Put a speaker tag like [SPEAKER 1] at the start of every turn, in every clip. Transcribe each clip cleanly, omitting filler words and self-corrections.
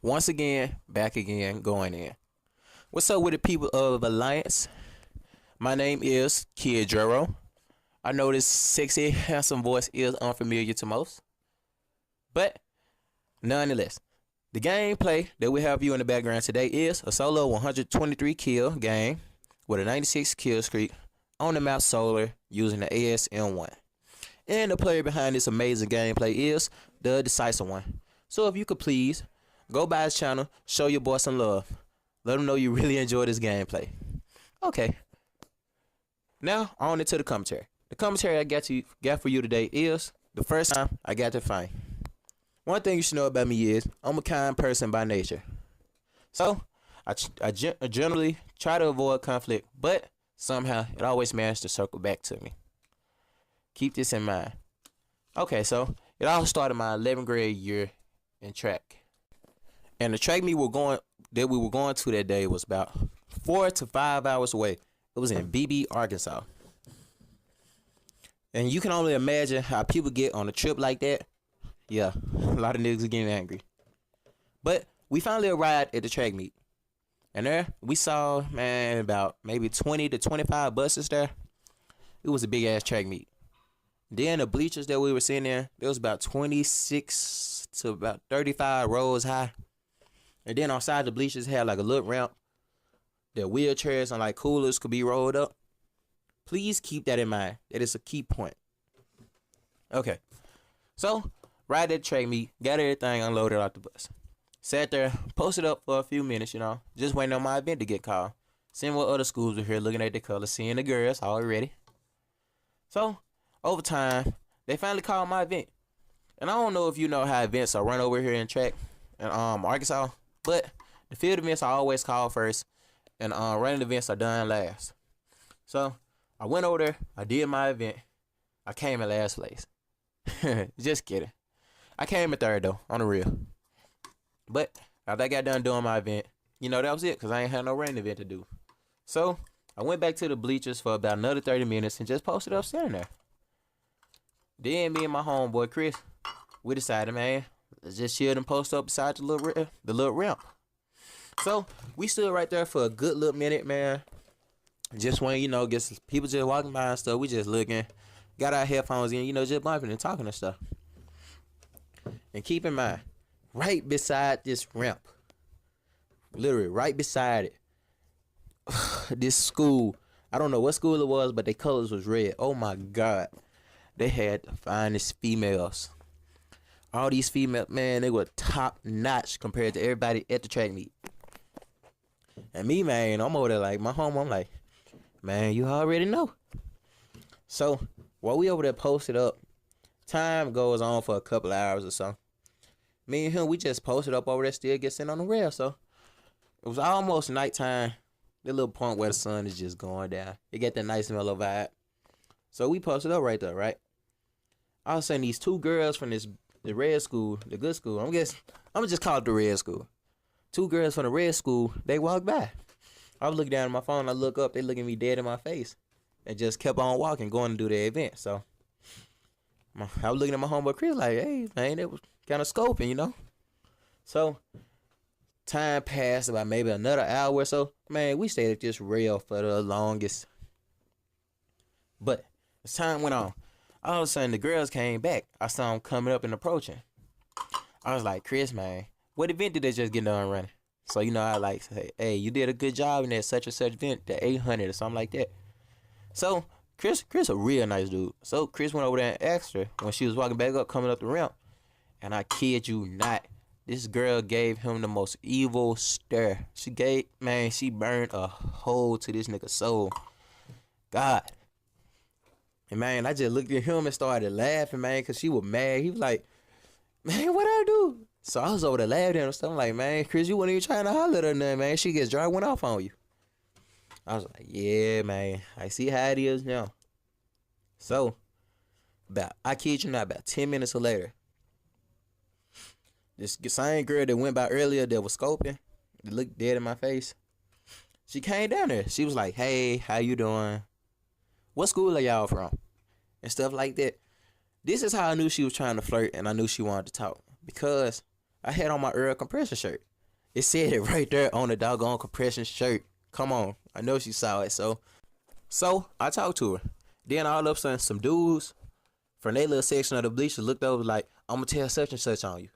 [SPEAKER 1] Once again, back again, going in. What's up with the people of Alliance? My name is Kid Drero. I know this sexy, handsome voice is unfamiliar to most, but nonetheless, the gameplay that we have you in the background today is a solo 123 kill game with a 96 kill streak on the map Solar using the ASM1. And the player behind this amazing gameplay is the Decisive One. So if you could please go by his channel, show your boy some love. Let him know you really enjoy this gameplay. Okay. Now on into the commentary. The commentary I got for you today is the first time I got to fight. One thing you should know about me is I'm a kind person by nature. So I generally try to avoid conflict, but somehow it always manages to circle back to me. Keep this in mind. Okay, so it all started my 11th grade year in track. And the track we were going to that day was about 4 to 5 hours away. It was in BB, Arkansas. And you can only imagine how people get on a trip like that. Yeah, a lot of niggas are getting angry. But we finally arrived at the track meet. And there we saw, man, about maybe 20 to 25 buses there. It was a big ass track meet. Then the bleachers that we were sitting in, there was about 26 to about 35 rows high. And then outside the bleachers had like a little ramp that wheelchairs and like coolers could be rolled up. Please keep that in mind. That is a key point. Okay. So, right at the track meet, got everything unloaded off the bus. Sat there, posted up for a few minutes, just waiting on my event to get called. Seeing what other schools were here, looking at the colors, seeing the girls already. So, over time, they finally called my event. And I don't know if you know how events are run over here in track in Arkansas, but the field events are always called first, and running events are done last. So, I went over there, I did my event, I came in last place. Just kidding. I came in third though, on the real. But after I got done doing my event, that was it, because I ain't had no running event to do. So, I went back to the bleachers for about another 30 minutes and just posted up sitting there. Then me and my homeboy Chris, we decided, man, let's just chill and post up beside the little ramp. So, we stood right there for a good little minute, man. Just when, get some people just walking by and stuff, we just looking. Got our headphones in, just bumping and talking and stuff. And keep in mind, right beside this ramp, literally right beside it, this school, I don't know what school it was, but their colors was red. Oh my God. They had the finest females. All these females, man, they were top notch compared to everybody at the track meet. And me, man, I'm over there like, my home, I'm like, man, you already know. So, while we over there posted up, time goes on for a couple hours or so. Me and him, we just posted up over there, still get sent on the rail. So, it was almost nighttime. The little point where the sun is just going down. It got that nice mellow vibe. So, we posted up right there, right? All of a sudden, these two girls from the red school, the good school, I'm gonna just call it the red school. Two girls from the red school, they walked by. I was looking down at my phone, I look up, they looking me dead in my face. And just kept on walking, going to do the event. So, I was looking at my homeboy Chris like, hey, man, it was kind of scoping, So, time passed about maybe another hour or so. Man, we stayed at this rail for the longest. But, as time went on, all of a sudden, the girls came back. I saw them coming up and approaching. I was like, Chris, man, what event did they just get done running? So, I like say, hey, you did a good job in that such and such event, the 800 or something like that. So, Chris a real nice dude. So, Chris went over there and asked her when she was walking back up, coming up the ramp. And I kid you not, this girl gave him the most evil stare. She burned a hole to this nigga's soul. God. And, man, I just looked at him and started laughing, man, because she was mad. He was like, man, what I do? So I was over there laughing and stuff. I'm like, man, Chris, you wasn't even trying to holler at her nothing, man. She gets dry, went off on you. I was like, yeah, man. I see how it is now. So, I kid you not, about 10 minutes later, this same girl that went by earlier that was scoping, that looked dead in my face, she came down there. She was like, hey, how you doing? What school are y'all from? And stuff like that. This is how I knew she was trying to flirt and I knew she wanted to talk. Because I had on my Earl compression shirt. It said it right there on the doggone compression shirt. Come on, I know she saw it. So I talked to her. Then all of a sudden, some dudes from their little section of the bleachers looked over like, I'm gonna tell such and such on you.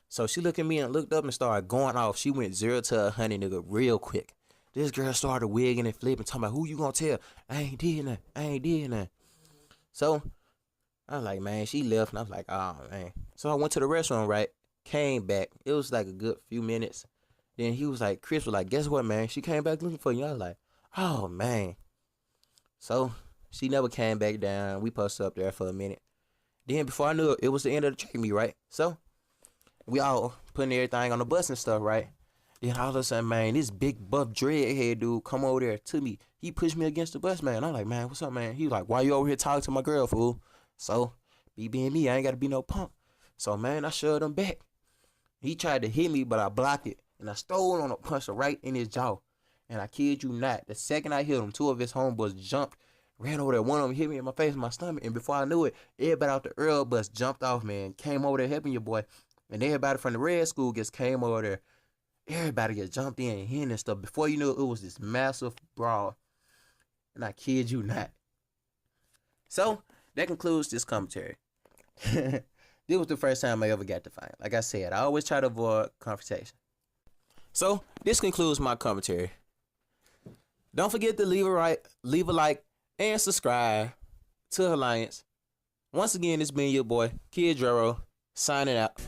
[SPEAKER 1] So she looked at me and looked up and started going off. She went 0 to 100, nigga, real quick. This girl started wigging and flipping, talking about, who you gonna tell? I ain't did nothing. I ain't did nothing. So I was like, man, she left. And I was like, oh, man. So I went to the restaurant, right? Came back. It was like a good few minutes. Then he was like, Chris was like, guess what, man? She came back looking for you. I was like, oh, man. So she never came back down. We posted up there for a minute. Then before I knew it, it was the end of the track meet, right? So we all putting everything on the bus and stuff, right? Then all of a sudden, man, this big buff dreadhead dude come over there to me. He pushed me against the bus, man. I'm like, man, what's up, man? He was like, why you over here talking to my girl, fool? So, me being me, I ain't got to be no punk. So, man, I shoved him back. He tried to hit me, but I blocked it. And I stole on a punch right in his jaw. And I kid you not, the second I hit him, two of his homeboys jumped, ran over there. One of them hit me in my face and my stomach. And before I knew it, everybody out the Earl bus jumped off, man. Came over there helping your boy. And everybody from the red school just came over there. Everybody just jumped in and hitting and stuff. Before you knew it, it was this massive brawl. And I kid you not. So, that concludes this commentary. This was the first time I ever got to fight. Like I said, I always try to avoid confrontation. So, this concludes my commentary. Don't forget to leave a like, and subscribe to Alliance. Once again, it's been your boy, Kid Drero, signing out.